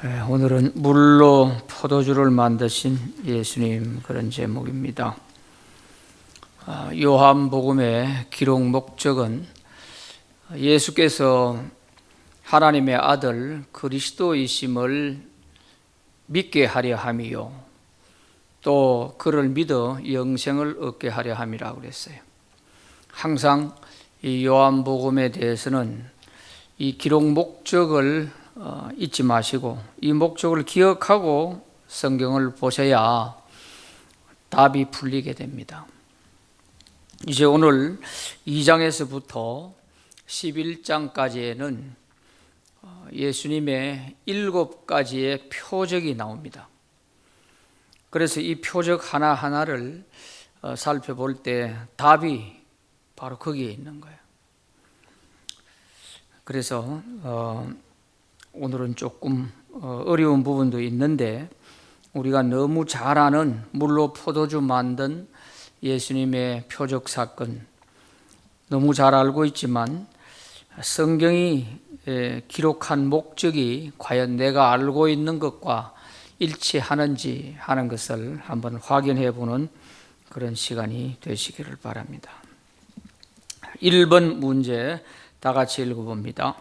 오늘은 물로 포도주를 만드신 예수님, 그런 제목입니다. 요한복음의 기록 목적은 예수께서 하나님의 아들 그리스도이심을 믿게 하려 함이요, 또 그를 믿어 영생을 얻게 하려 함이라고 그랬어요. 항상 이 요한복음에 대해서는 이 기록 목적을 잊지 마시고 이 목적을 기억하고 성경을 보셔야 답이 풀리게 됩니다. 이제 오늘 2장에서부터 11장까지에는 예수님의 7가지의 표적이 나옵니다. 그래서 이 표적 하나하나를 살펴볼 때 답이 바로 거기에 있는 거예요. 그래서 오늘은 조금 어려운 부분도 있는데, 우리가 너무 잘 아는 물로 포도주 만든 예수님의 표적 사건 너무 잘 알고 있지만, 성경이 기록한 목적이 과연 내가 알고 있는 것과 일치하는지 하는 것을 한번 확인해 보는 그런 시간이 되시기를 바랍니다. 1번 문제 다 같이 읽어봅니다.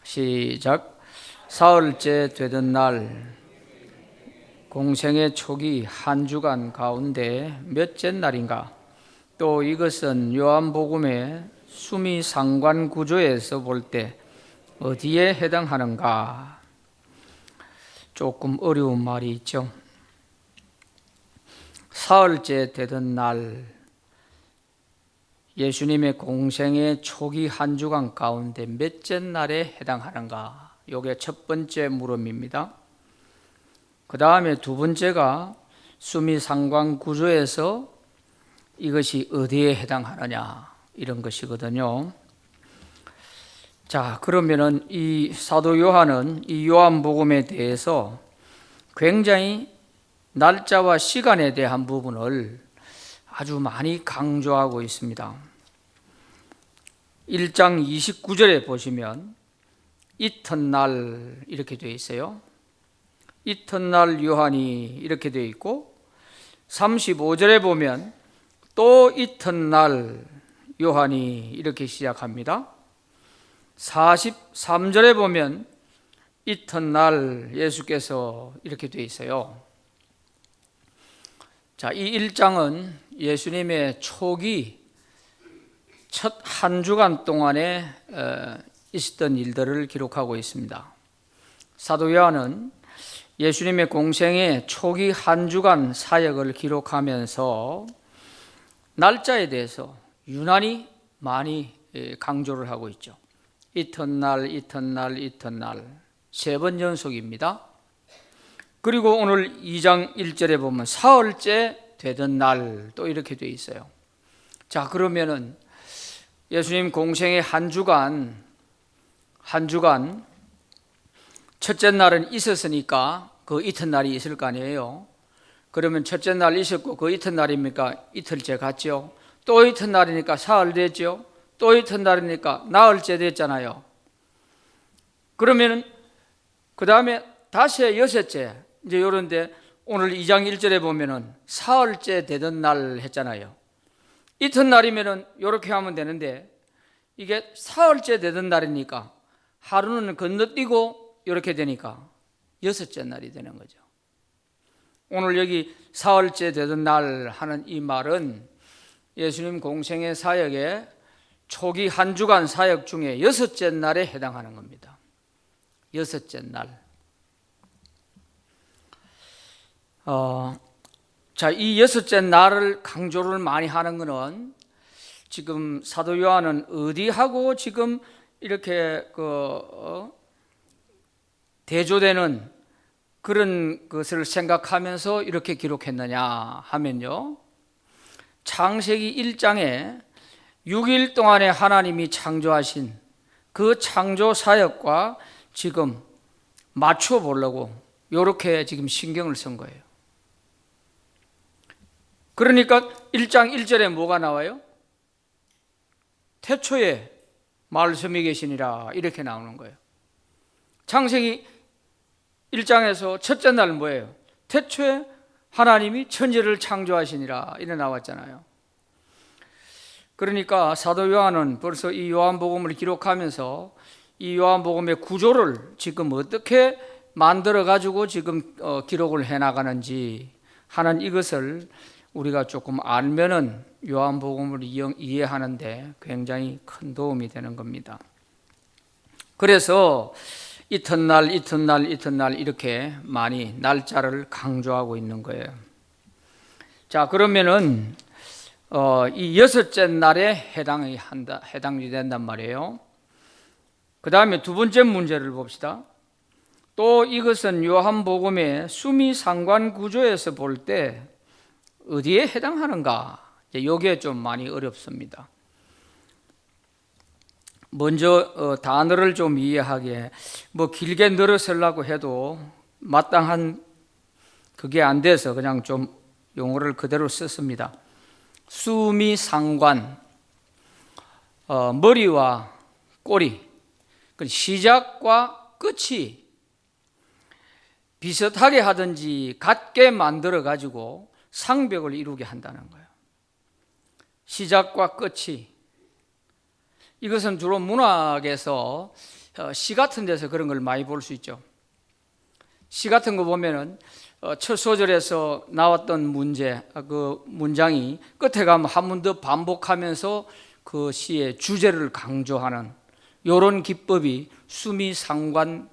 시작. 사흘째 되던 날, 공생의 초기 한 주간 가운데 몇째 날인가? 또 이것은 요한복음의 수미 상관 구조에서 볼 때 어디에 해당하는가? 조금 어려운 말이 있죠. 사흘째 되던 날, 예수님의 공생의 초기 한 주간 가운데 몇째 날에 해당하는가? 이게 첫 번째 물음입니다. 그 다음에 두 번째가 수미 상관 구조에서 이것이 어디에 해당하느냐, 이런 것이거든요. 자, 그러면은 이 사도 요한은 이 요한복음에 대해서 굉장히 날짜와 시간에 대한 부분을 아주 많이 강조하고 있습니다. 1장 29절에 보시면 이튿날 이렇게 되어 있어요. 이튿날 요한이 이렇게 되어 있고, 35절에 보면 또 이튿날 요한이 이렇게 시작합니다. 43절에 보면 이튿날 예수께서 이렇게 되어 있어요. 자, 이 1장은 예수님의 초기 첫 한 주간 동안에 있었던 일들을 기록하고 있습니다. 사도 요한은 예수님의 공생의 초기 한 주간 사역을 기록하면서 날짜에 대해서 유난히 많이 강조를 하고 있죠. 이튿날, 이튿날, 이튿날 3번 연속입니다. 그리고 오늘 2장 1절에 보면 사흘째 되던 날, 또 이렇게 되어 있어요. 자, 그러면은 예수님 공생의 한 주간 첫째 날은 있었으니까 그 이튿날이 있을 거 아니에요. 그러면 첫째 날 있었고 그 이튿날입니까? 이틀째 갔죠. 또 이튿날이니까 사흘 됐죠. 또 이튿날이니까 나흘째 됐잖아요. 그러면 그 다음에 다시 여섯째, 이제 이런데 오늘 2장 1절에 보면은 사흘째 되던 날 했잖아요. 이튿날이면은 이렇게 하면 되는데, 이게 사흘째 되던 날이니까 하루는 건너뛰고 이렇게 되니까 여섯째 날이 되는 거죠. 오늘 여기 사흘째 되던 날 하는 이 말은 예수님 공생의 사역의 초기 한 주간 사역 중에 여섯째 날에 해당하는 겁니다. 여섯째 날. 자, 이 여섯째 날을 강조를 많이 하는 것은 지금 사도 요한은 어디하고 지금 이렇게 대조되는 그런 것을 생각하면서 이렇게 기록했느냐 하면요, 창세기 1장에 6일 동안에 하나님이 창조하신 그 창조 사역과 지금 맞춰 보려고 이렇게 지금 신경을 쓴 거예요. 그러니까 1장 1절에 뭐가 나와요? 태초에 말씀이 계시니라, 이렇게 나오는 거예요. 창세기 1장에서 첫째 날은 뭐예요? 태초에 하나님이 천지를 창조하시니라 이래 나왔잖아요. 그러니까 사도 요한은 벌써 이 요한복음을 기록하면서 이 요한복음의 구조를 지금 어떻게 만들어 가지고 지금 기록을 해 나가는지 하는 이것을 우리가 조금 알면은 요한복음을 이해하는데 굉장히 큰 도움이 되는 겁니다. 그래서 이튿날 이렇게 많이 날짜를 강조하고 있는 거예요. 자, 그러면은 이 여섯째 날에 해당이 된단 말이에요. 그 다음에 두 번째 문제를 봅시다. 또 이것은 요한복음의 수미상관 구조에서 볼 때 어디에 해당하는가? 이게 좀 많이 어렵습니다. 먼저 단어를 좀 이해하기에 길게 늘어서려고 해도 마땅한 그게 안 돼서 그냥 좀 용어를 그대로 썼습니다. 수미상관, 머리와 꼬리, 시작과 끝이 비슷하게 하든지 같게 만들어 가지고 상벽을 이루게 한다는 거예요. 시작과 끝이. 이것은 주로 문학에서 시 같은 데서 그런 걸 많이 볼 수 있죠. 시 같은 거 보면은 첫 소절에서 나왔던 그 문장이 끝에 가면 한 번 더 반복하면서 그 시의 주제를 강조하는 이런 기법이 수미상관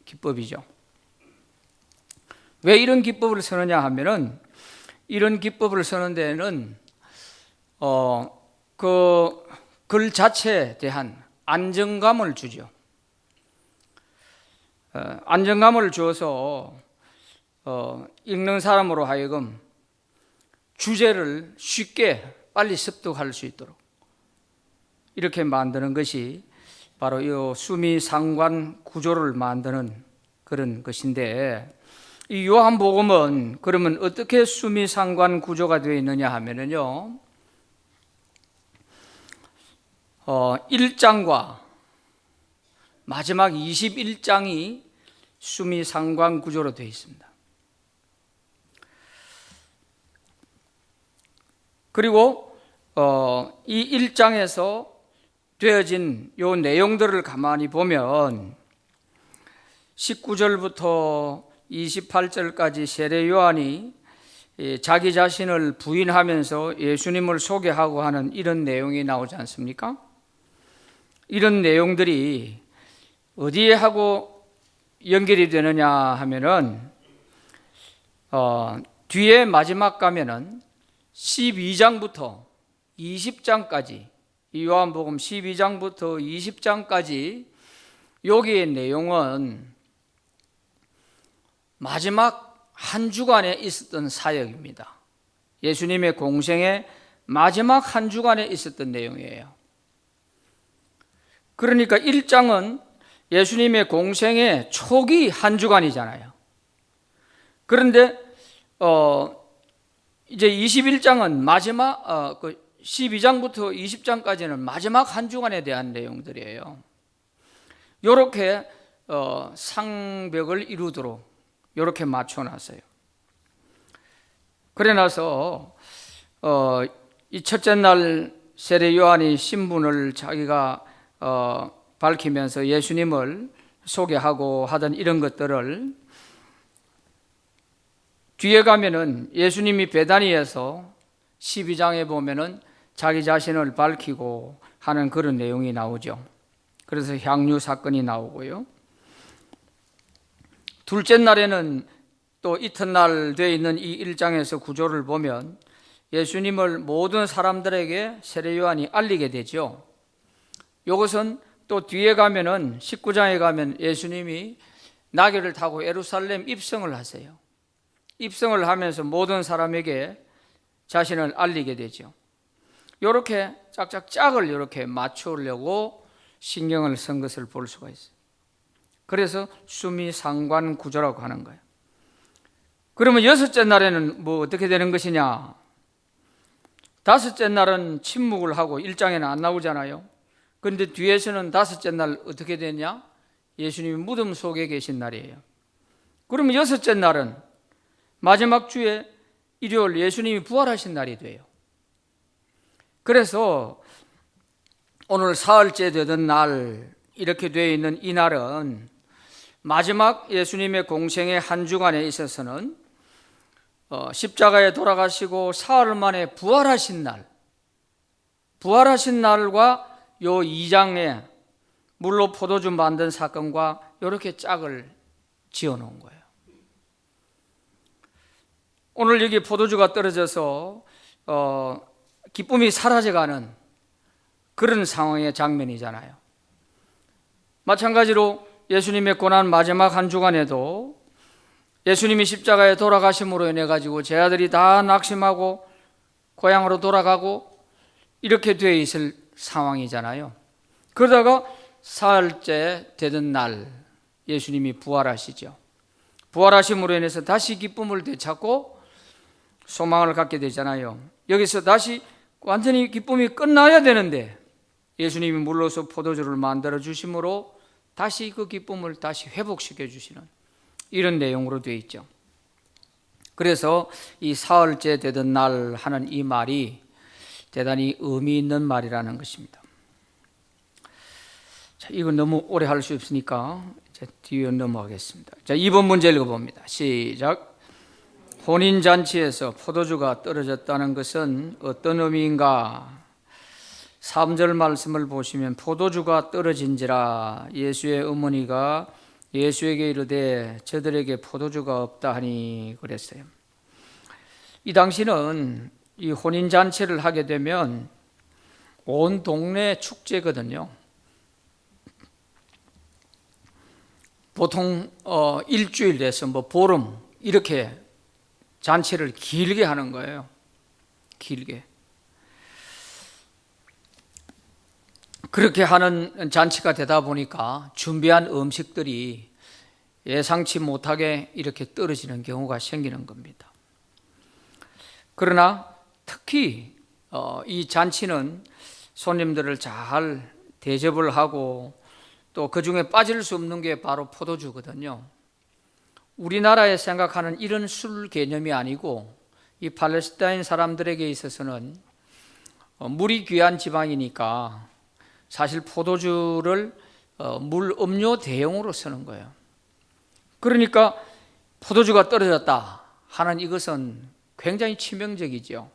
기법이죠. 왜 이런 기법을 쓰느냐 하면은 이런 기법을 쓰는 데는 그 글 자체에 대한 안정감을 주죠. 안정감을 줘서 읽는 사람으로 하여금 주제를 쉽게 빨리 습득할 수 있도록 이렇게 만드는 것이 바로 이 수미상관 구조를 만드는 그런 것인데, 이 요한복음은 그러면 어떻게 수미상관 구조가 되어 있느냐 하면은요, 1장과 마지막 21장이 수미상관 구조로 되어 있습니다. 그리고 이 1장에서 되어진 요 내용들을 가만히 보면 19절부터 28절까지 세례 요한이 자기 자신을 부인하면서 예수님을 소개하고 하는 이런 내용이 나오지 않습니까? 이런 내용들이 어디에 하고 연결이 되느냐 하면은 뒤에 마지막 가면은 12장부터 20장까지, 이 요한복음 12장부터 20장까지 여기의 내용은 마지막 한 주간에 있었던 사역입니다. 예수님의 공생의 마지막 한 주간에 있었던 내용이에요. 그러니까 1장은 예수님의 공생의 초기 한 주간이잖아요. 그런데 이제 21장은 마지막 12장부터 20장까지는 마지막 한 주간에 대한 내용들이에요. 이렇게 상벽을 이루도록 이렇게 맞춰놨어요. 그래 나서 이 첫째 날 세례 요한이 신분을 자기가 밝히면서 예수님을 소개하고 하던 이런 것들을 뒤에 가면은 예수님이 베다니에서 12장에 보면은 자기 자신을 밝히고 하는 그런 내용이 나오죠. 그래서 향유 사건이 나오고요. 둘째 날에는 또 이튿날 되어 있는 이 1장에서 구조를 보면 예수님을 모든 사람들에게 세례 요한이 알리게 되죠. 이것은 또 뒤에 가면은 19장에 가면 예수님이 나귀를 타고 예루살렘 입성을 하세요. 입성을 하면서 모든 사람에게 자신을 알리게 되죠. 이렇게 짝을 이렇게 맞추려고 신경을 쓴 것을 볼 수가 있어요. 그래서 수미상관 구조라고 하는 거예요. 그러면 여섯째 날에는 어떻게 되는 것이냐? 다섯째 날은 침묵을 하고 1장에는 안 나오잖아요. 그런데 뒤에서는 다섯째 날 어떻게 되냐? 예수님이 무덤 속에 계신 날이에요. 그러면 여섯째 날은 마지막 주에 일요일 예수님이 부활하신 날이 돼요. 그래서 오늘 사흘째 되던 날 이렇게 되어 있는 이 날은 마지막 예수님의 공생의 한 주간에 있어서는 십자가에 돌아가시고 사흘 만에 부활하신 날, 부활하신 날과 요 2장에 물로 포도주 만든 사건과 이렇게 짝을 지어 놓은 거예요. 오늘 여기 포도주가 떨어져서 기쁨이 사라져가는 그런 상황의 장면이잖아요. 마찬가지로 예수님의 고난 마지막 한 주간에도 예수님이 십자가에 돌아가심으로 인해 가지고 제 아들이 다 낙심하고 고향으로 돌아가고 이렇게 되어 있을 상황이잖아요. 그러다가 사흘째 되던 날 예수님이 부활하시죠. 부활하심으로 인해서 다시 기쁨을 되찾고 소망을 갖게 되잖아요. 여기서 다시 완전히 기쁨이 끝나야 되는데 예수님이 물로서 포도주를 만들어 주심으로 다시 그 기쁨을 다시 회복시켜 주시는 이런 내용으로 되어 있죠. 그래서 이 사흘째 되던 날 하는 이 말이 대단히 의미 있는 말이라는 것입니다. 자, 이건 너무 오래 할 수 없으니까 이제 뒤에 넘어가겠습니다. 자, 2번 문제 읽어봅니다. 시작. 혼인잔치에서 포도주가 떨어졌다는 것은 어떤 의미인가? 3절 말씀을 보시면 포도주가 떨어진지라 예수의 어머니가 예수에게 이르되 저들에게 포도주가 없다 하니 그랬어요. 이 당시는 이 혼인잔치를 하게 되면 온 동네 축제거든요. 보통 일주일 돼서 보름 이렇게 잔치를 길게 하는 거예요. 길게. 그렇게 하는 잔치가 되다 보니까 준비한 음식들이 예상치 못하게 이렇게 떨어지는 경우가 생기는 겁니다. 그러나 특히 이 잔치는 손님들을 잘 대접을 하고 또 그 중에 빠질 수 없는 게 바로 포도주거든요. 우리나라에 생각하는 이런 술 개념이 아니고 이 팔레스타인 사람들에게 있어서는 물이 귀한 지방이니까 사실 포도주를 물 음료 대용으로 쓰는 거예요. 그러니까 포도주가 떨어졌다 하는 이것은 굉장히 치명적이죠.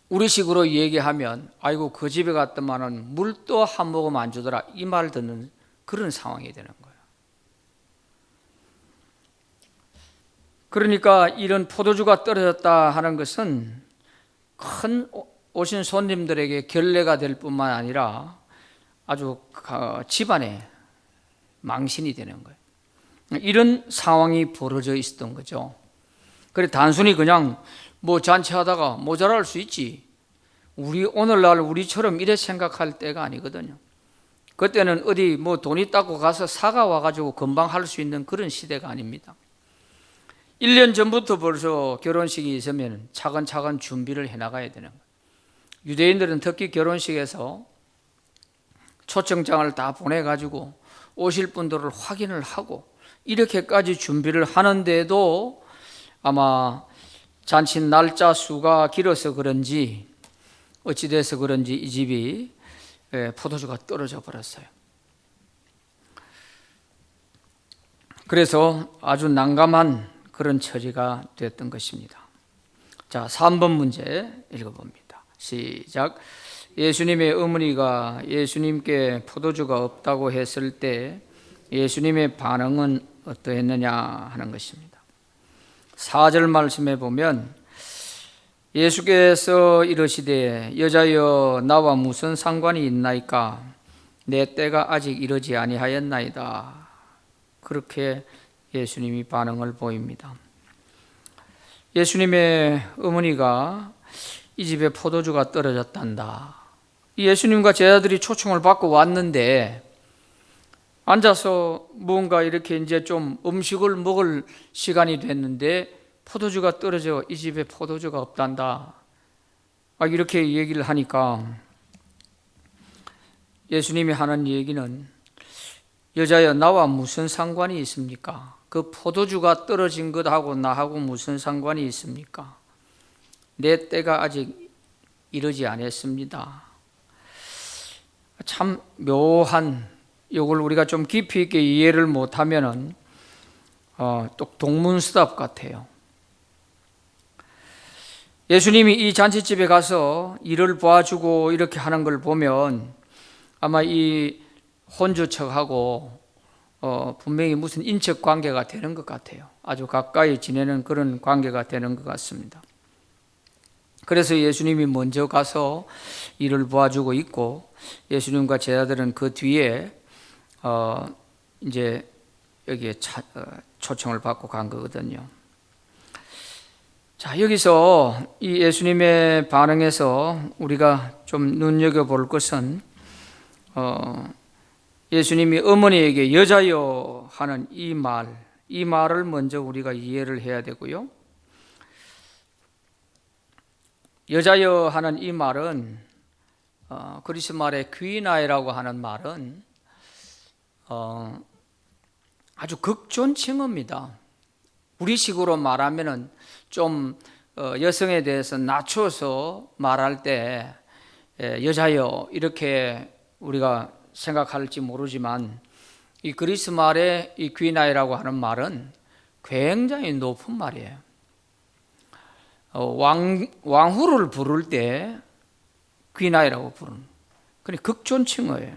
우리식으로 얘기하면 아이고 그 집에 갔더만은 물도 한 모금 안 주더라 이 말 듣는 그런 상황이 되는 거예요. 그러니까 이런 포도주가 떨어졌다 하는 것은 큰 오신 손님들에게 결례가 될 뿐만 아니라 아주 집안에 망신이 되는 거예요. 이런 상황이 벌어져 있었던 거죠. 그래 단순히 그냥 잔치하다가 모자랄 수 있지. 오늘날 우리처럼 이래 생각할 때가 아니거든요. 그때는 어디 돈 있다고 가서 사가 와가지고 금방 할 수 있는 그런 시대가 아닙니다. 1년 전부터 벌써 결혼식이 있으면 차근차근 준비를 해나가야 되는 거예요. 유대인들은 특히 결혼식에서 초청장을 다 보내가지고 오실 분들을 확인을 하고 이렇게까지 준비를 하는데도 아마 잔치 날짜 수가 길어서 그런지 어찌돼서 그런지 이 집이 포도주가 떨어져 버렸어요. 그래서 아주 난감한 그런 처지가 됐던 것입니다. 자, 3번 문제 읽어봅니다. 시작. 예수님의 어머니가 예수님께 포도주가 없다고 했을 때 예수님의 반응은 어떠했느냐 하는 것입니다. 4절 말씀에 보면 예수께서 이르시되 여자여 나와 무슨 상관이 있나이까 내 때가 아직 이르지 아니하였나이다. 그렇게 예수님이 반응을 보입니다. 예수님의 어머니가 이 집에 포도주가 떨어졌단다. 예수님과 제자들이 초청을 받고 왔는데 앉아서 뭔가 이렇게 이제 좀 음식을 먹을 시간이 됐는데 포도주가 떨어져 이 집에 포도주가 없단다. 이렇게 얘기를 하니까 예수님이 하는 얘기는 여자여 나와 무슨 상관이 있습니까? 그 포도주가 떨어진 것하고 나하고 무슨 상관이 있습니까? 내 때가 아직 이르지 않았습니다. 참 묘한, 이걸 우리가 좀 깊이 있게 이해를 못하면은 또 동문서답 같아요. 예수님이 이 잔치집에 가서 일을 도와주고 이렇게 하는 걸 보면 아마 이 혼주척하고 분명히 무슨 인척 관계가 되는 것 같아요. 아주 가까이 지내는 그런 관계가 되는 것 같습니다. 그래서 예수님이 먼저 가서 일을 도와주고 있고 예수님과 제자들은 그 뒤에 이제 여기에 초청을 받고 간 거거든요. 자, 여기서 이 예수님의 반응에서 우리가 좀 눈여겨볼 것은 예수님이 어머니에게 여자여 하는 이 말을 먼저 우리가 이해를 해야 되고요. 여자여 하는 이 말은 그리스 말의 귀나이라고 하는 말은 아주 극존칭어입니다. 우리식으로 말하면은 좀 여성에 대해서 낮춰서 말할 때 여자여 이렇게 우리가 생각할지 모르지만 이 그리스 말의 이 귀나이라고 하는 말은 굉장히 높은 말이에요. 왕후를 부를 때 귀나이라고 부르는, 그러니까 극존칭어예요.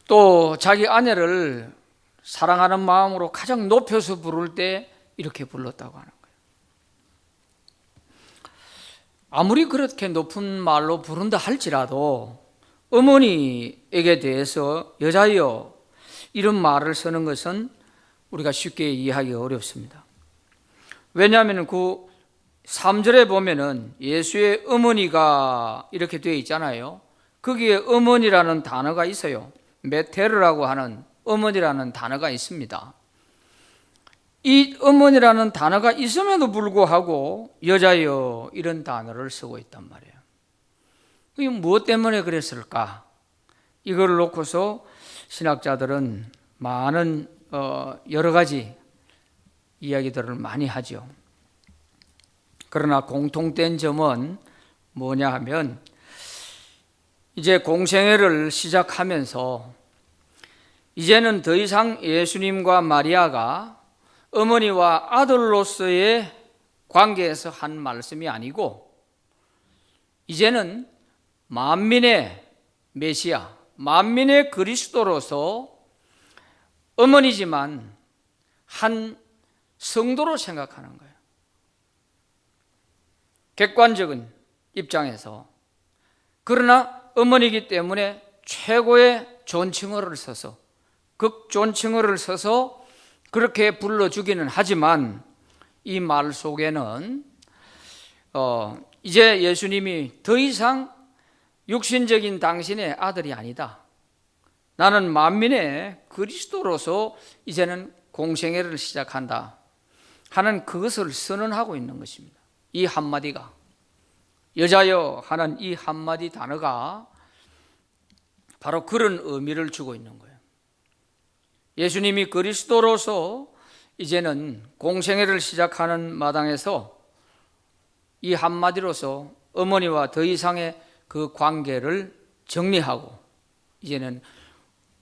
또 자기 아내를 사랑하는 마음으로 가장 높여서 부를 때 이렇게 불렀다고 하는 거예요. 아무리 그렇게 높은 말로 부른다 할지라도 어머니에게 대해서 여자여 이런 말을 쓰는 것은 우리가 쉽게 이해하기 어렵습니다. 왜냐하면 그 3절에 보면은 예수의 어머니가 이렇게 되어 있잖아요. 거기에 어머니라는 단어가 있어요. 메테르라고 하는 어머니라는 단어가 있습니다. 이 어머니라는 단어가 있음에도 불구하고 여자여 이런 단어를 쓰고 있단 말이에요. 이게 무엇 때문에 그랬을까? 이걸 놓고서 신학자들은 많은 여러 가지 이야기들을 많이 하죠. 그러나 공통된 점은 뭐냐 하면 이제 공생애를 시작하면서 이제는 더 이상 예수님과 마리아가 어머니와 아들로서의 관계에서 한 말씀이 아니고 이제는 만민의 메시아, 만민의 그리스도로서 어머니지만 한 성도로 생각하는 거예요. 객관적인 입장에서. 그러나 어머니이기 때문에 최고의 존칭어를 써서, 극존칭어를 써서 그렇게 불러주기는 하지만 이 말 속에는 이제 예수님이 더 이상 육신적인 당신의 아들이 아니다. 나는 만민의 그리스도로서 이제는 공생애를 시작한다 하는 그것을 선언하고 있는 것입니다. 이 한마디가, 여자여 하는 이 한마디 단어가 바로 그런 의미를 주고 있는 거예요. 예수님이 그리스도로서 이제는 공생애를 시작하는 마당에서 이 한마디로서 어머니와 더 이상의 그 관계를 정리하고 이제는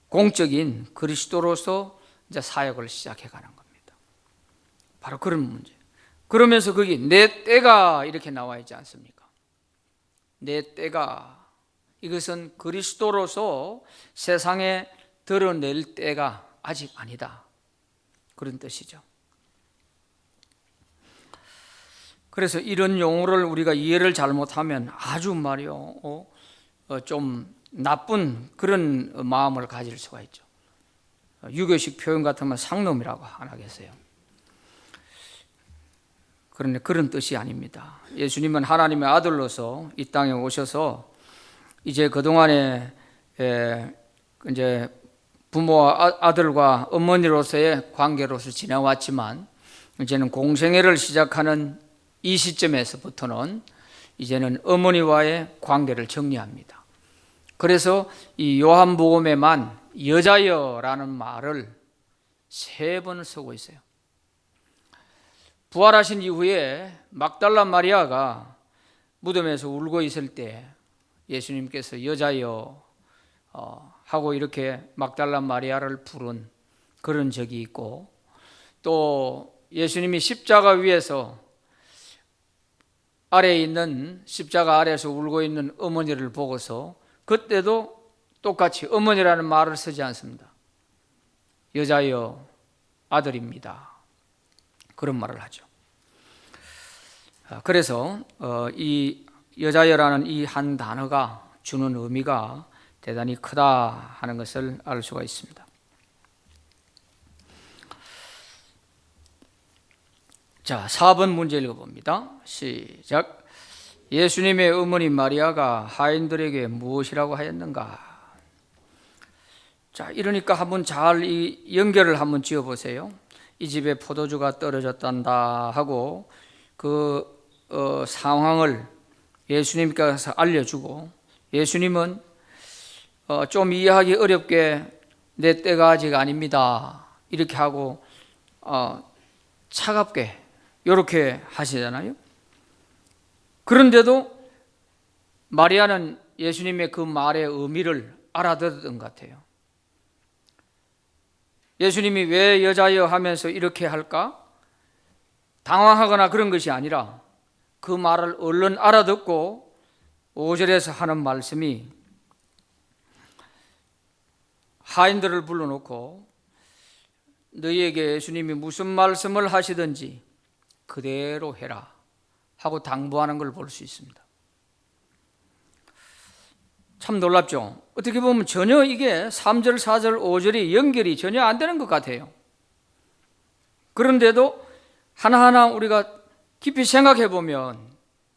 공적인 그리스도로서 이제 사역을 시작해 가는 겁니다. 바로 그런 문제. 그러면서 거기 내 때가 이렇게 나와 있지 않습니까? 내 때가, 이것은 그리스도로서 세상에 드러낼 때가 아직 아니다, 그런 뜻이죠. 그래서 이런 용어를 우리가 이해를 잘못하면 아주 말이요 좀 나쁜 그런 마음을 가질 수가 있죠. 유교식 표현 같으면 상놈이라고 안 하겠어요. 그런데 그런 뜻이 아닙니다. 예수님은 하나님의 아들로서 이 땅에 오셔서 이제 그동안에 이제 부모와 아들과 어머니로서의 관계로서 지내왔지만 이제는 공생애를 시작하는 이 시점에서부터는 이제는 어머니와의 관계를 정리합니다. 그래서 이 요한복음에만 여자여라는 말을 3번을 쓰고 있어요. 부활하신 이후에 막달라 마리아가 무덤에서 울고 있을 때 예수님께서 여자여 하고 이렇게 막달라 마리아를 부른 그런 적이 있고, 또 예수님이 십자가 위에서 아래에 있는 십자가 아래에서 울고 있는 어머니를 보고서 그때도 똑같이 어머니라는 말을 쓰지 않습니다. 여자여 아들입니다. 그런 말을 하죠. 그래서 이 여자여라는 이 한 단어가 주는 의미가 대단히 크다 하는 것을 알 수가 있습니다. 자, 4번 문제 읽어봅니다. 시작. 예수님의 어머니 마리아가 하인들에게 무엇이라고 하였는가? 자, 이러니까 한번 잘 이 연결을 한번 지어보세요. 이 집에 포도주가 떨어졌단다 하고 그 상황을 예수님께서 알려주고, 예수님은 좀 이해하기 어렵게 내 때가 아직 아닙니다 이렇게 하고 차갑게 이렇게 하시잖아요. 그런데도 마리아는 예수님의 그 말의 의미를 알아듣었던 것 같아요. 예수님이 왜 여자여 하면서 이렇게 할까? 당황하거나 그런 것이 아니라 그 말을 얼른 알아듣고 5절에서 하는 말씀이, 하인들을 불러놓고 너희에게 예수님이 무슨 말씀을 하시든지 그대로 해라 하고 당부하는 걸 볼 수 있습니다. 참 놀랍죠? 어떻게 보면 전혀 이게 3절, 4절, 5절이 연결이 전혀 안 되는 것 같아요. 그런데도 하나하나 우리가 깊이 생각해 보면,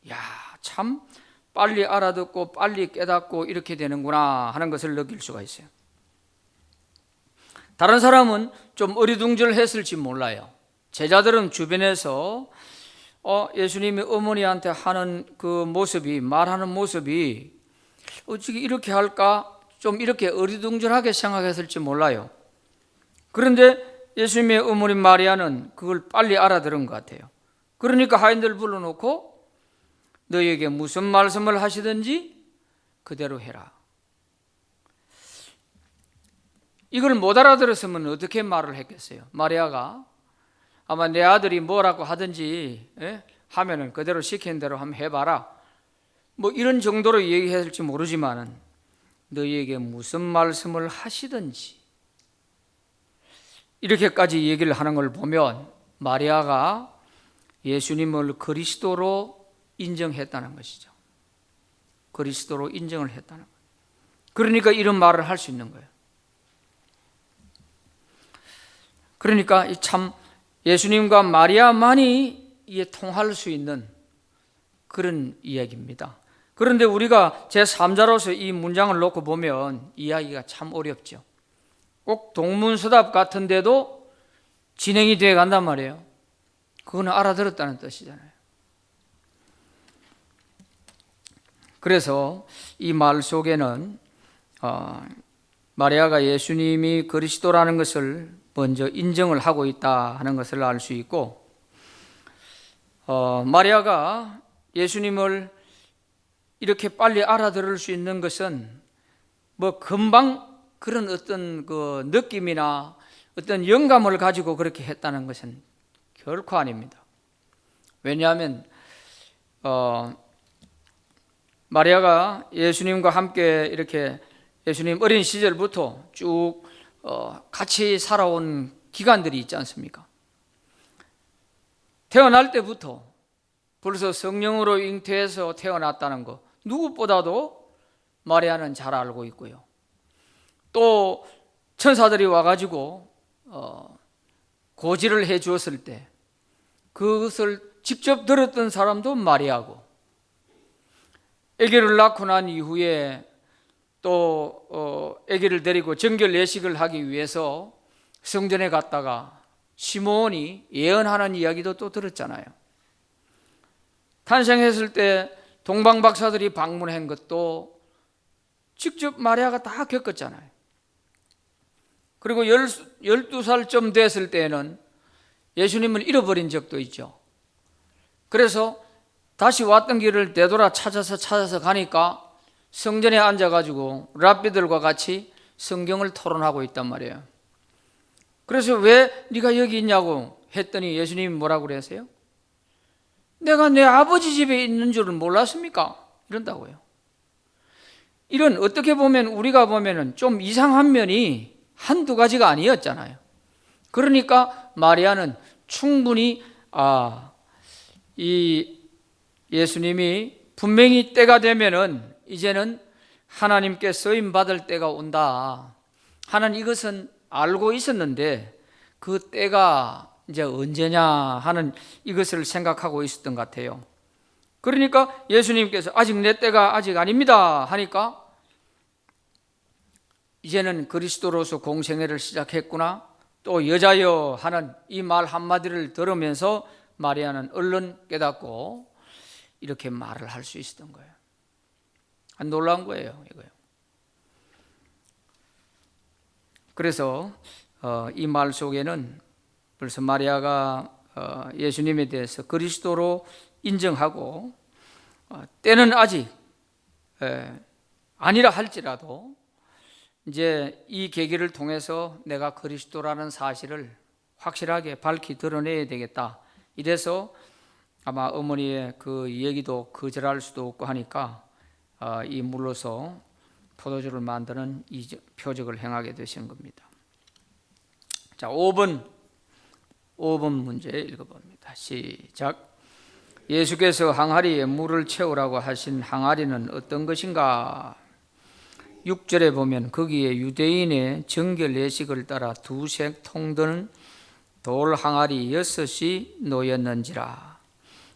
야, 참 빨리 알아듣고 빨리 깨닫고 이렇게 되는구나 하는 것을 느낄 수가 있어요. 다른 사람은 좀 어리둥절했을지 몰라요. 제자들은 주변에서 예수님이 어머니한테 하는 그 모습이, 말하는 모습이 어떻게 이렇게 할까? 좀 이렇게 어리둥절하게 생각했을지 몰라요. 그런데 예수님의 어머니 마리아는 그걸 빨리 알아들은 것 같아요. 그러니까 하인들 불러놓고 너희에게 무슨 말씀을 하시든지 그대로 해라. 이걸 못 알아들었으면 어떻게 말을 했겠어요? 마리아가 아마 내 아들이 뭐라고 하든지 하면은 그대로 시킨 대로 한번 해봐라, 뭐 이런 정도로 얘기했을지 모르지만은 너희에게 무슨 말씀을 하시든지 이렇게까지 얘기를 하는 걸 보면 마리아가 예수님을 그리스도로 인정했다는 것이죠. 그리스도로 인정을 했다는 거예요. 그러니까 이런 말을 할 수 있는 거예요. 그러니까 참 예수님과 마리아만이 이에 통할 수 있는 그런 이야기입니다. 그런데 우리가 제3자로서 이 문장을 놓고 보면 이야기가 참 어렵죠. 꼭 동문서답 같은데도 진행이 되어 간단 말이에요. 그거는 알아들었다는 뜻이잖아요. 그래서 이 말 속에는 마리아가 예수님이 그리스도라는 것을 먼저 인정을 하고 있다 하는 것을 알 수 있고, 마리아가 예수님을 이렇게 빨리 알아들을 수 있는 것은 뭐 금방 그런 어떤 그 느낌이나 어떤 영감을 가지고 그렇게 했다는 것은 결코 아닙니다. 왜냐하면 마리아가 예수님과 함께 이렇게 예수님 어린 시절부터 쭉 같이 살아온 기간들이 있지 않습니까? 태어날 때부터 벌써 성령으로 잉태해서 태어났다는 거 누구보다도 마리아는 잘 알고 있고요. 또 천사들이 와가지고 고지를 해 주었을 때 그것을 직접 들었던 사람도 마리아고, 아기를 낳고 난 이후에 또 아기를 데리고 정결 예식을 하기 위해서 성전에 갔다가 시몬이 예언하는 이야기도 또 들었잖아요. 탄생했을 때 동방박사들이 방문한 것도 직접 마리아가 다 겪었잖아요. 그리고 12살쯤 됐을 때에는 예수님을 잃어버린 적도 있죠. 그래서 다시 왔던 길을 되돌아 찾아서 가니까 성전에 앉아가지고 랍비들과 같이 성경을 토론하고 있단 말이에요. 그래서 왜 네가 여기 있냐고 했더니 예수님이 뭐라고 그랬어요? 내가 내 아버지 집에 있는 줄은 몰랐습니까? 이런다고요. 이런 어떻게 보면 우리가 보면은 좀 이상한 면이 한두 가지가 아니었잖아요. 그러니까 마리아는 충분히 이 예수님이 분명히 때가 되면은 이제는 하나님께 쓰임 받을 때가 온다 하는 이것은 알고 있었는데 그 때가 이제 언제냐 하는 이것을 생각하고 있었던 것 같아요. 그러니까 예수님께서 아직 내 때가 아직 아닙니다 하니까 이제는 그리스도로서 공생애를 시작했구나, 또 여자여 하는 이 말 한마디를 들으면서 마리아는 얼른 깨닫고 이렇게 말을 할 수 있었던 거예요. 놀라운 거예요, 이거요. 그래서 이 말 속에는 벌써 마리아가 예수님에 대해서 그리스도로 인정하고 때는 아직 아니라 할지라도 이제 이 계기를 통해서 내가 그리스도라는 사실을 확실하게 밝히 드러내야 되겠다. 이래서 아마 어머니의 그 얘기도 거절할 수도 없고 하니까 이 물로서 포도주를 만드는 이 표적을 행하게 되신 겁니다. 자, 5번 문제 읽어봅니다. 시작. 예수께서 항아리에 물을 채우라고 하신 항아리는 어떤 것인가? 6절에 보면 거기에 유대인의 정결 예식을 따라 두색 통드는 돌 항아리 6이 놓였는지라.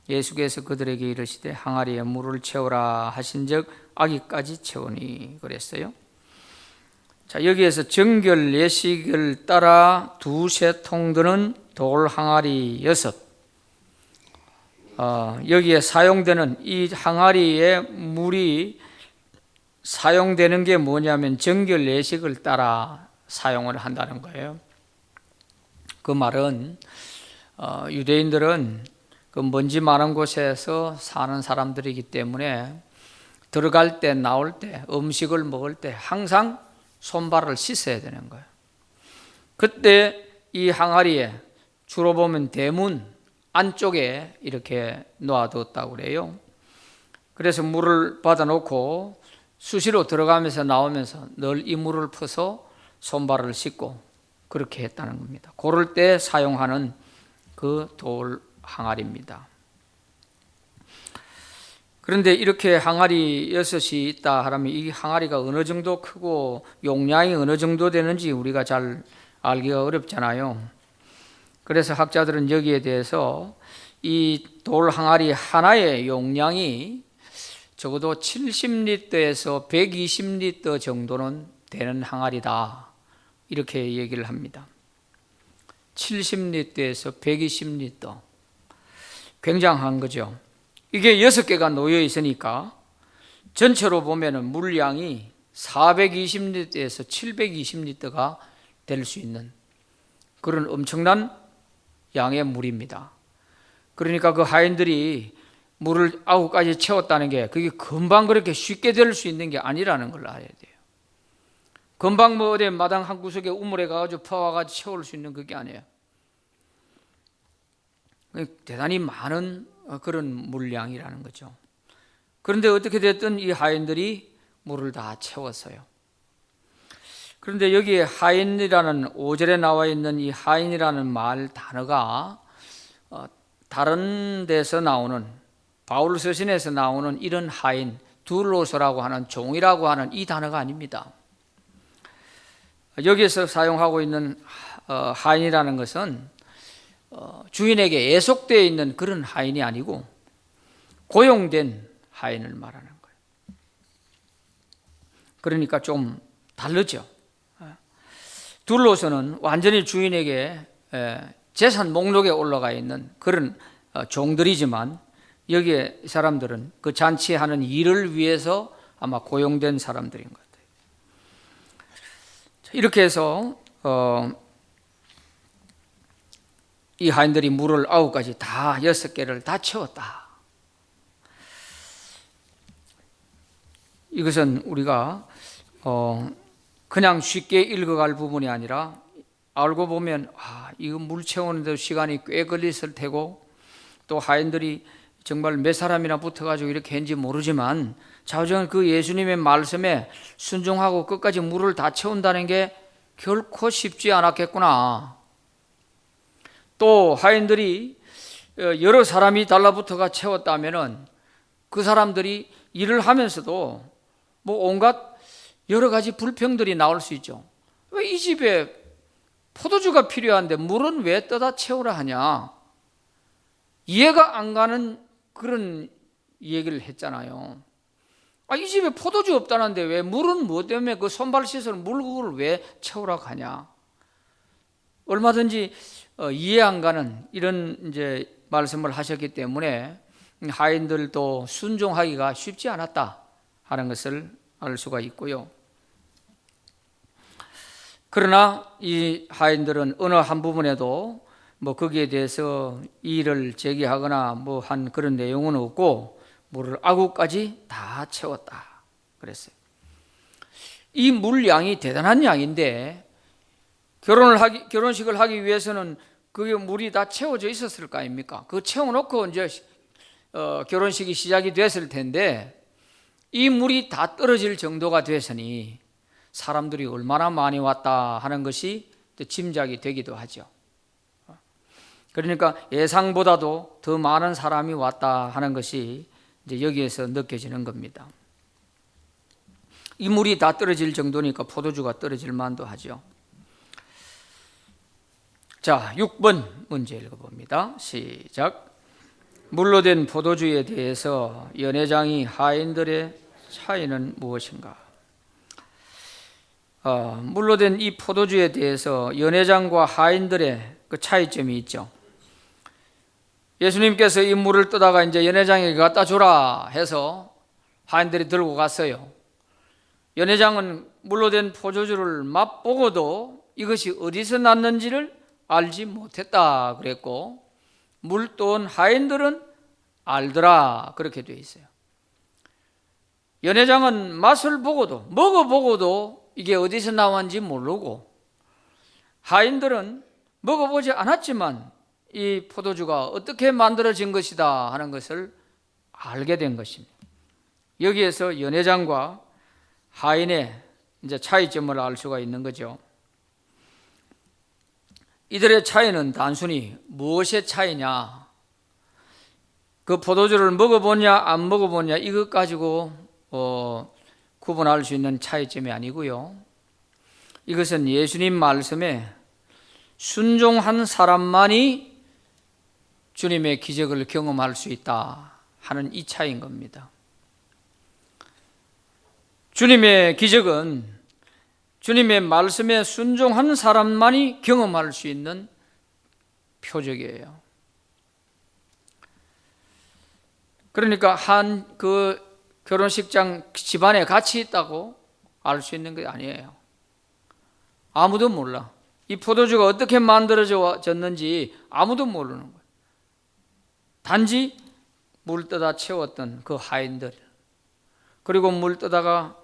예수께서 그들에게 이르시되 항아리에 물을 채우라 하신즉 아기까지 채우니 그랬어요. 자, 여기에서 정결 예식을 따라 두세 통드는 돌 항아리 6. 여기에 사용되는 이 항아리에 물이 사용되는 게 뭐냐면 정결 예식을 따라 사용을 한다는 거예요. 그 말은 유대인들은 그 먼지 많은 곳에서 사는 사람들이기 때문에 들어갈 때 나올 때 음식을 먹을 때 항상 손발을 씻어야 되는 거예요. 그때 이 항아리에 주로 보면 대문 안쪽에 이렇게 놓아뒀다고 그래요. 그래서 물을 받아놓고 수시로 들어가면서 나오면서 늘 이 물을 퍼서 손발을 씻고 그렇게 했다는 겁니다. 고를 때 사용하는 그 돌 항아리입니다. 그런데 이렇게 항아리 6이 있다 하면 이 항아리가 어느 정도 크고 용량이 어느 정도 되는지 우리가 잘 알기가 어렵잖아요. 그래서 학자들은 여기에 대해서 이 돌 항아리 하나의 용량이 적어도 70리터에서 120리터 정도는 되는 항아리다, 이렇게 얘기를 합니다. 70리터에서 120리터, 굉장한 거죠. 이게 6개가 놓여 있으니까 전체로 보면 물량이 420리터에서 720리터가 될 수 있는 그런 엄청난 양의 물입니다. 그러니까 그 하인들이 물을 9가지 채웠다는 게 그게 금방 그렇게 쉽게 될 수 있는 게 아니라는 걸 알아야 돼요. 금방 뭐 어디 마당 한 구석에 우물에 가가지고 퍼와가지고 채울 수 있는 그게 아니에요. 대단히 많은 그런 물량이라는 거죠. 그런데 어떻게 됐든 이 하인들이 물을 다 채웠어요. 그런데 여기에 하인이라는 5절에 나와 있는 이 하인이라는 말 단어가 다른 데서 나오는 바울 서신에서 나오는 이런 하인, 둘로서라고 하는 종이라고 하는 이 단어가 아닙니다. 여기에서 사용하고 있는 하인이라는 것은 주인에게 애속되어 있는 그런 하인이 아니고 고용된 하인을 말하는 거예요. 그러니까 좀 다르죠. 둘로서는 완전히 주인에게 재산 목록에 올라가 있는 그런 종들이지만 여기에 사람들은 그 잔치하는 일을 위해서 아마 고용된 사람들인 것 같아요. 이렇게 해서 이 하인들이 물을 9가지 다 6개를 다 채웠다. 이것은 우리가 그냥 쉽게 읽어갈 부분이 아니라 알고 보면 이거 물 채우는데 시간이 꽤 걸렸을 테고 또 하인들이 정말 몇 사람이나 붙어가지고 이렇게 했는지 모르지만 자우정 그 예수님의 말씀에 순종하고 끝까지 물을 다 채운다는 게 결코 쉽지 않았겠구나. 또 하인들이 여러 사람이 달라붙어가 채웠다면은 그 사람들이 일을 하면서도 뭐 온갖 여러 가지 불평들이 나올 수 있죠. 왜 이 집에 포도주가 필요한데 물은 왜 떠다 채우라 하냐? 이해가 안 가는 그런 얘기를 했잖아요. 이 집에 포도주 없다는데 왜 물은 뭐 때문에 그 손발 씻을 물 그걸 왜 채우라 하냐? 얼마든지 이해 안 가는 이런 이제 말씀을 하셨기 때문에 하인들도 순종하기가 쉽지 않았다 하는 것을 알 수가 있고요. 그러나 이 하인들은 어느 한 부분에도 뭐 거기에 대해서 이의를 제기하거나 뭐 한 그런 내용은 없고 물을 9까지 다 채웠다 그랬어요. 이 물량이 대단한 양인데 결혼식을 하기 위해서는 그게 물이 다 채워져 있었을 거 아닙니까? 그거 채워놓고 이제 결혼식이 시작이 됐을 텐데 이 물이 다 떨어질 정도가 됐으니 사람들이 얼마나 많이 왔다 하는 것이 짐작이 되기도 하죠. 그러니까 예상보다도 더 많은 사람이 왔다 하는 것이 이제 여기에서 느껴지는 겁니다. 이 물이 다 떨어질 정도니까 포도주가 떨어질 만도 하죠. 자, 6번 문제 읽어봅니다. 시작. 물로 된 포도주에 대해서 연회장이 하인들의 차이는 무엇인가? 물로 된 이 포도주에 대해서 연회장과 하인들의 그 차이점이 있죠. 예수님께서 이 물을 떠다가 이제 연회장에게 갖다 주라 해서 하인들이 들고 갔어요. 연회장은 물로 된 포도주를 맛보고도 이것이 어디서 났는지를 알지 못했다 그랬고, 물 떠온 하인들은 알더라 그렇게 되어 있어요. 연회장은 맛을 보고도 먹어보고도 이게 어디서 나왔는지 모르고, 하인들은 먹어보지 않았지만 이 포도주가 어떻게 만들어진 것이다 하는 것을 알게 된 것입니다. 여기에서 연회장과 하인의 이제 차이점을 알 수가 있는 거죠. 이들의 차이는 단순히 무엇의 차이냐, 그 포도주를 먹어보냐 안 먹어보냐 이것 가지고 구분할 수 있는 차이점이 아니고요, 이것은 예수님 말씀에 순종한 사람만이 주님의 기적을 경험할 수 있다 하는 이 차이인 겁니다. 주님의 기적은 주님의 말씀에 순종한 사람만이 경험할 수 있는 표적이에요. 그러니까 한 그 결혼식장 집안에 같이 있다고 알 수 있는 게 아니에요. 아무도 몰라. 이 포도주가 어떻게 만들어졌는지 아무도 모르는 거예요. 단지 물 떠다 채웠던 그 하인들, 그리고 물 떠다가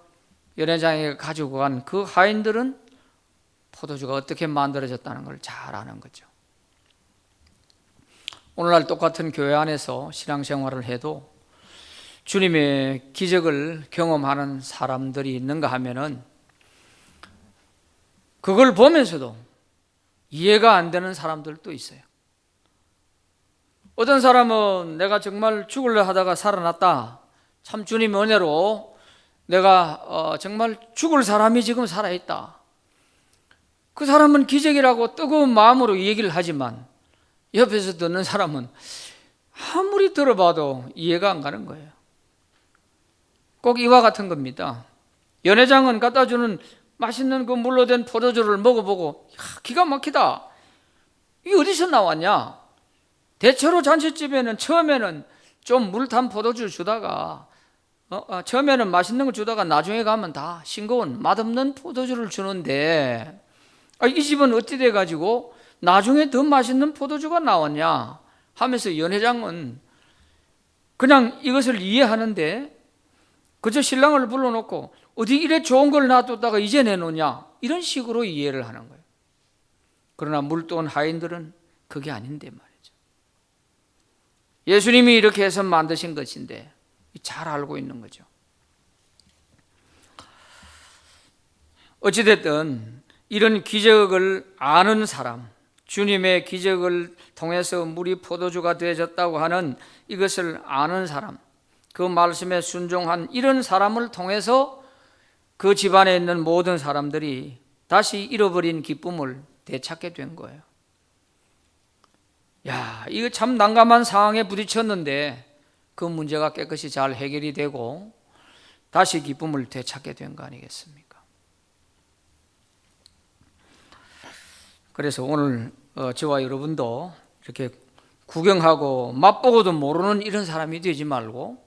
연회장에 가지고 간 그 하인들은 포도주가 어떻게 만들어졌다는 걸 잘 아는 거죠. 오늘날 똑같은 교회 안에서 신앙생활을 해도 주님의 기적을 경험하는 사람들이 있는가 하면은 그걸 보면서도 이해가 안 되는 사람들도 있어요. 어떤 사람은 내가 정말 죽으려 하다가 살아났다, 참 주님의 은혜로 내가 정말 죽을 사람이 지금 살아있다, 그 사람은 기적이라고 뜨거운 마음으로 얘기를 하지만 옆에서 듣는 사람은 아무리 들어봐도 이해가 안 가는 거예요. 꼭 이와 같은 겁니다. 연회장은 갖다 주는 맛있는 그 물로 된 포도주를 먹어보고 기가 막히다, 이게 어디서 나왔냐? 대체로 잔치집에는 처음에는 좀 물 탄 포도주 주다가 처음에는 맛있는 걸 주다가 나중에 가면 다 싱거운 맛없는 포도주를 주는데, 이 집은 어찌 돼가지고 나중에 더 맛있는 포도주가 나왔냐 하면서 연회장은 그냥 이것을 이해하는데 그저 신랑을 불러놓고 어디 이래 좋은 걸 놔뒀다가 이제 내놓냐 이런 식으로 이해를 하는 거예요. 그러나 물도온 하인들은 그게 아닌데 말이죠. 예수님이 이렇게 해서 만드신 것인데 잘 알고 있는 거죠. 어찌됐든 이런 기적을 아는 사람, 주님의 기적을 통해서 물이 포도주가 되어졌다고 하는 이것을 아는 사람, 그 말씀에 순종한 이런 사람을 통해서 그 집안에 있는 모든 사람들이 다시 잃어버린 기쁨을 되찾게 된 거예요. 야, 이거 참 난감한 상황에 부딪혔는데 그 문제가 깨끗이 잘 해결이 되고 다시 기쁨을 되찾게 된 거 아니겠습니까? 그래서 오늘 저와 여러분도 이렇게 구경하고 맛보고도 모르는 이런 사람이 되지 말고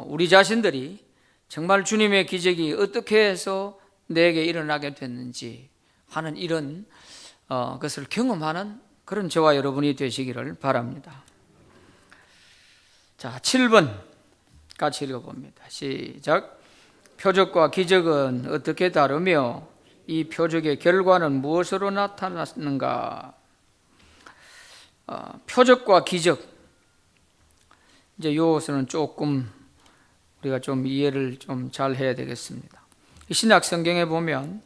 우리 자신들이 정말 주님의 기적이 어떻게 해서 내게 일어나게 됐는지 하는 이런 것을 경험하는 그런 저와 여러분이 되시기를 바랍니다. 자, 7번 같이 읽어봅니다. 시작. 표적과 기적은 어떻게 다르며 이 표적의 결과는 무엇으로 나타났는가? 표적과 기적, 이제 이것은 조금 우리가 좀 이해를 좀 잘 해야 되겠습니다. 신약 성경에 보면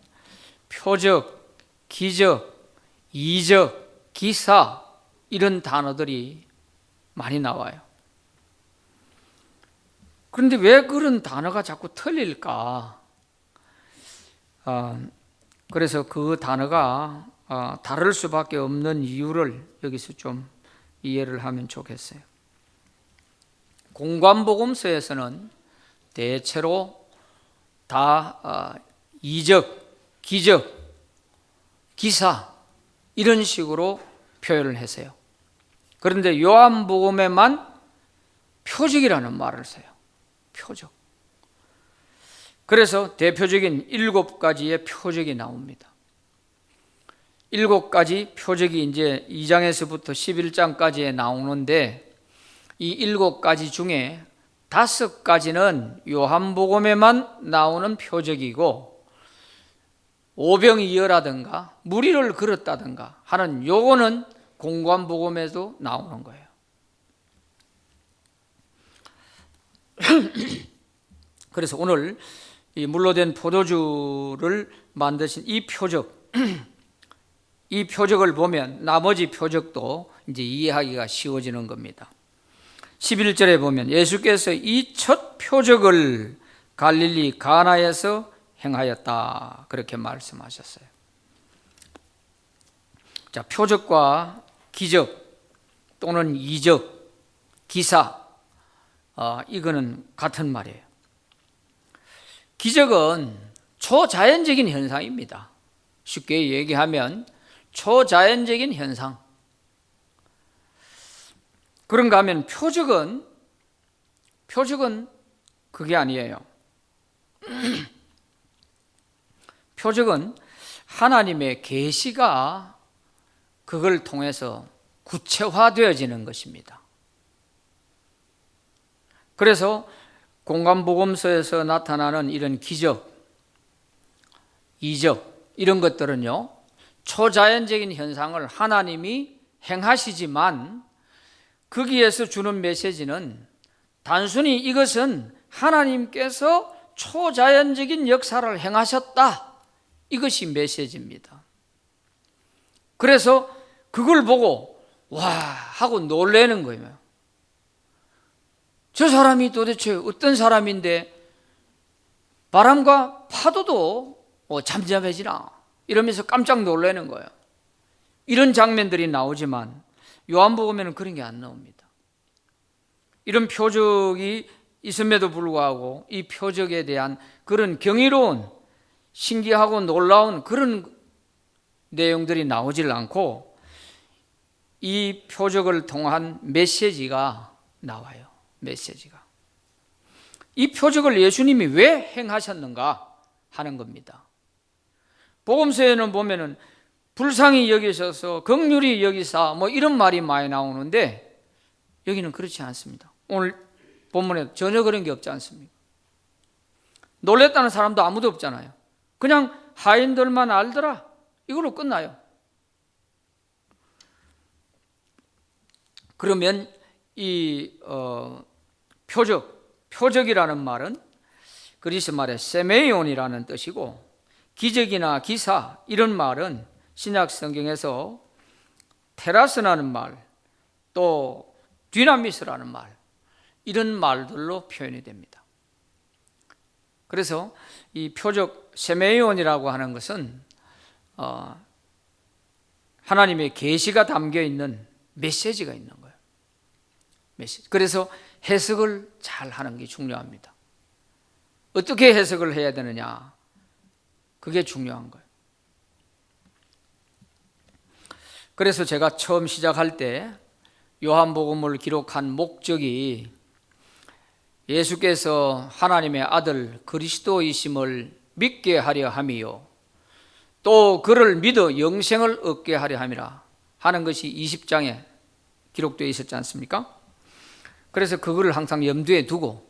표적, 기적, 이적, 기사 이런 단어들이 많이 나와요. 그런데 왜 그런 단어가 자꾸 틀릴까? 그래서 그 단어가 다를 수밖에 없는 이유를 여기서 좀 이해를 하면 좋겠어요. 공관복음서에서는 대체로 다 이적, 기적, 기사 이런 식으로 표현을 했어요. 그런데 요한복음에만 표적이라는 말을 써요. 표적. 그래서 대표적인 7가지의 표적이 나옵니다. 7가지 표적이 이제 2장에서부터 11장까지에 나오는데 이 7가지 중에 5가지는 요한복음에만 나오는 표적이고 오병이어라든가 무리를 걸었다든가 하는 요거는 공관복음에도 나오는 거예요. 그래서 오늘 이 물로 된 포도주를 만드신 이 표적, 이 표적을 보면 나머지 표적도 이제 이해하기가 쉬워지는 겁니다. 11절에 보면 예수께서 이 첫 표적을 갈릴리 가나에서 행하였다 그렇게 말씀하셨어요. 자, 표적과 기적 또는 이적, 기사 이거는 같은 말이에요. 기적은 초자연적인 현상입니다. 쉽게 얘기하면 초자연적인 현상. 그런가 하면 표적은 그게 아니에요. 표적은 하나님의 계시가 그걸 통해서 구체화되어지는 것입니다. 그래서 공관복음서에서 나타나는 이런 기적, 이적 이런 것들은요 초자연적인 현상을 하나님이 행하시지만 거기에서 주는 메시지는 단순히 이것은 하나님께서 초자연적인 역사를 행하셨다 이것이 메시지입니다. 그래서 그걸 보고 와 하고 놀라는 거예요. 저 사람이 도대체 어떤 사람인데 바람과 파도도 잠잠해지나 이러면서 깜짝 놀라는 거예요. 이런 장면들이 나오지만 요한복음에는 그런 게 안 나옵니다. 이런 표적이 있음에도 불구하고 이 표적에 대한 그런 경이로운 신기하고 놀라운 그런 내용들이 나오질 않고 이 표적을 통한 메시지가 나와요. 메시지가. 이 표적을 예수님이 왜 행하셨는가 하는 겁니다. 복음서에는 보면은 불쌍히 여기셔서 긍휼히 여기사 뭐 이런 말이 많이 나오는데 여기는 그렇지 않습니다. 오늘 본문에 전혀 그런 게 없지 않습니까? 놀랬다는 사람도 아무도 없잖아요. 그냥 하인들만 알더라, 이걸로 끝나요. 그러면 이 표적이라는 말은 그리스 말의 세메이온이라는 뜻이고, 기적이나 기사 이런 말은 신약 성경에서 테라스라는 말, 또 디나미스라는 말, 이런 말들로 표현이 됩니다. 그래서 이 표적 세메이온이라고 하는 것은 하나님의 계시가 담겨 있는 메시지가 있는 거예요. 메시지. 그래서 해석을 잘 하는 게 중요합니다. 어떻게 해석을 해야 되느냐, 그게 중요한 거예요. 그래서 제가 처음 시작할 때 요한복음을 기록한 목적이 예수께서 하나님의 아들 그리스도이심을 믿게 하려 함이요, 또 그를 믿어 영생을 얻게 하려 함이라 하는 것이 20장에 기록되어 있었지 않습니까? 그래서 그거를 항상 염두에 두고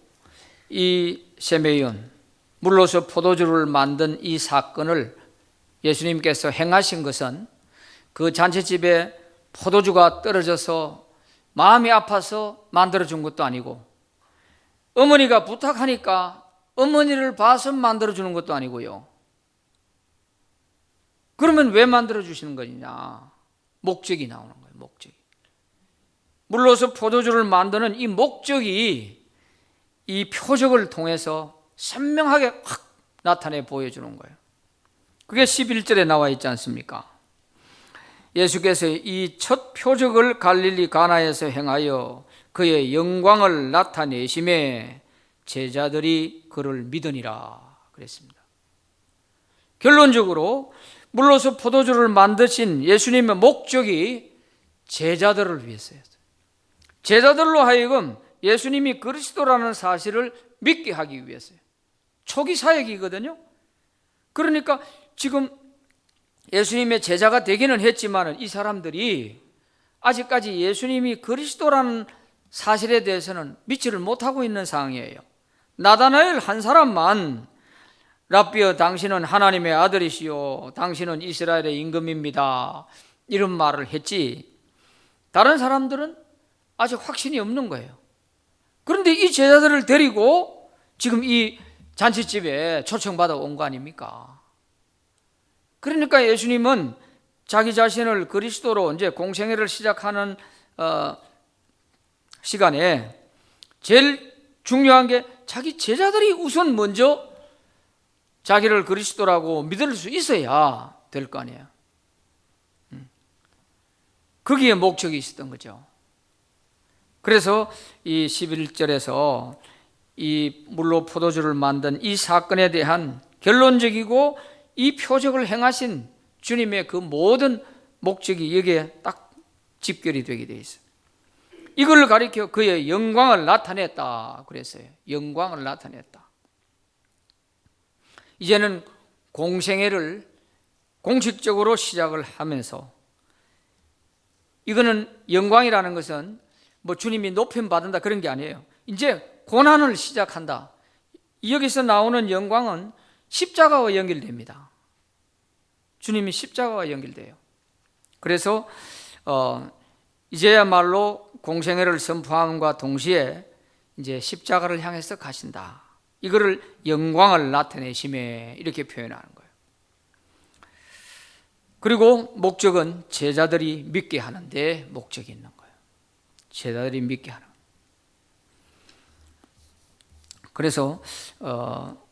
이 세메이온, 물로서 포도주를 만든 이 사건을 예수님께서 행하신 것은 그 잔치집에 포도주가 떨어져서 마음이 아파서 만들어준 것도 아니고, 어머니가 부탁하니까 어머니를 봐서 만들어주는 것도 아니고요. 그러면 왜 만들어주시는 거냐? 목적이 나오는 거예요. 목적이. 물로서 포도주를 만드는 이 목적이 이 표적을 통해서 선명하게 확 나타내 보여주는 거예요. 그게 11절에 나와 있지 않습니까? 예수께서 이 첫 표적을 갈릴리 가나에서 행하여 그의 영광을 나타내심에 제자들이 그를 믿으니라 그랬습니다. 결론적으로 물로서 포도주를 만드신 예수님의 목적이 제자들을 위해서였어요. 제자들로 하여금 예수님이 그리스도라는 사실을 믿게 하기 위해서요. 초기 사역이거든요. 그러니까 지금 예수님의 제자가 되기는 했지만 이 사람들이 아직까지 예수님이 그리스도라는 사실에 대해서는 믿지를 못하고 있는 상황이에요. 나다나엘 한 사람만 랍비여 당신은 하나님의 아들이시요 당신은 이스라엘의 임금입니다, 이런 말을 했지, 다른 사람들은 아직 확신이 없는 거예요. 그런데 이 제자들을 데리고 지금 이 잔치집에 초청받아 온 거 아닙니까? 그러니까 예수님은 자기 자신을 그리스도로 이제 공생애를 시작하는 시간에 제일 중요한 게 자기 제자들이 우선 먼저 자기를 그리스도라고 믿을 수 있어야 될 거 아니에요. 거기에 목적이 있었던 거죠. 그래서 이 11절에서 이 물로 포도주를 만든 이 사건에 대한 결론적이고 이 표적을 행하신 주님의 그 모든 목적이 여기에 딱 집결이 되게 돼 있어요. 이걸 가리켜 그의 영광을 나타냈다 그랬어요. 영광을 나타냈다. 이제는 공생애를 공식적으로 시작을 하면서, 이거는 영광이라는 것은 뭐 주님이 높임 받는다 그런 게 아니에요. 이제 고난을 시작한다. 여기서 나오는 영광은 십자가와 연결됩니다. 주님이 십자가와 연결돼요. 그래서 이제야말로 공생애를 선포함과 동시에 이제 십자가를 향해서 가신다. 이거를 영광을 나타내심에 이렇게 표현하는 거예요. 그리고 목적은 제자들이 믿게 하는데 목적이 있는 거예요. 제자들이 믿게 하는. 그래서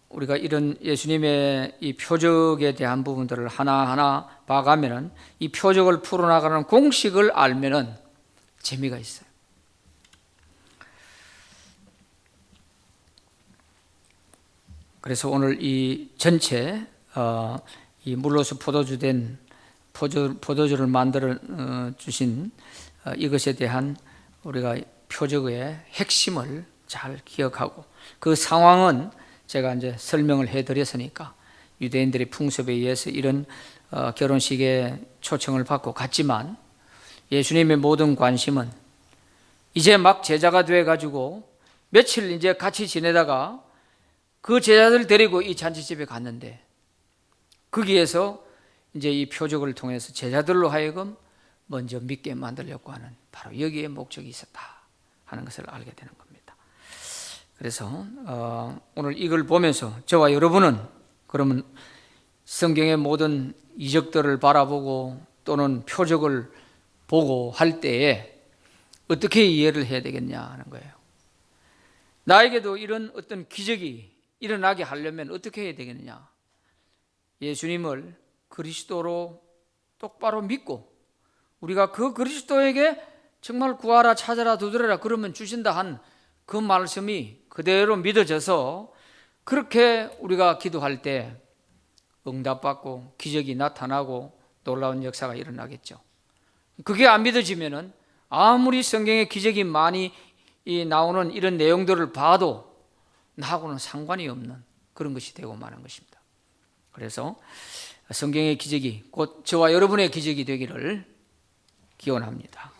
우리가 이런 예수님의 이 표적에 대한 부분들을 하나하나 봐가면은 이 표적을 풀어나가는 공식을 알면은 재미가 있어요. 그래서 오늘 이 전체 이 물로서 포도주를 만들어 주신 이것에 대한 우리가 표적의 핵심을 잘 기억하고, 그 상황은 제가 이제 설명을 해드렸으니까 유대인들의 풍습에 의해서 이런 결혼식에 초청을 받고 갔지만 예수님의 모든 관심은 이제 막 제자가 돼가지고 며칠 이제 같이 지내다가 그 제자들 데리고 이 잔치집에 갔는데 거기에서 이제 이 표적을 통해서 제자들로 하여금 먼저 믿게 만들려고 하는 바로 여기에 목적이 있었다 하는 것을 알게 되는 겁니다. 그래서 오늘 이걸 보면서 저와 여러분은 그러면 성경의 모든 이적들을 바라보고 또는 표적을 보고 할 때에 어떻게 이해를 해야 되겠냐 하는 거예요. 나에게도 이런 어떤 기적이 일어나게 하려면 어떻게 해야 되겠느냐? 예수님을 그리스도로 똑바로 믿고 우리가 그 그리스도에게 정말 구하라 찾아라 두드려라 그러면 주신다 한 그 말씀이 그대로 믿어져서 그렇게 우리가 기도할 때 응답받고 기적이 나타나고 놀라운 역사가 일어나겠죠. 그게 안 믿어지면은 아무리 성경에 기적이 많이 나오는 이런 내용들을 봐도 나하고는 상관이 없는 그런 것이 되고 마는 것입니다. 그래서 성경의 기적이 곧 저와 여러분의 기적이 되기를 기원합니다.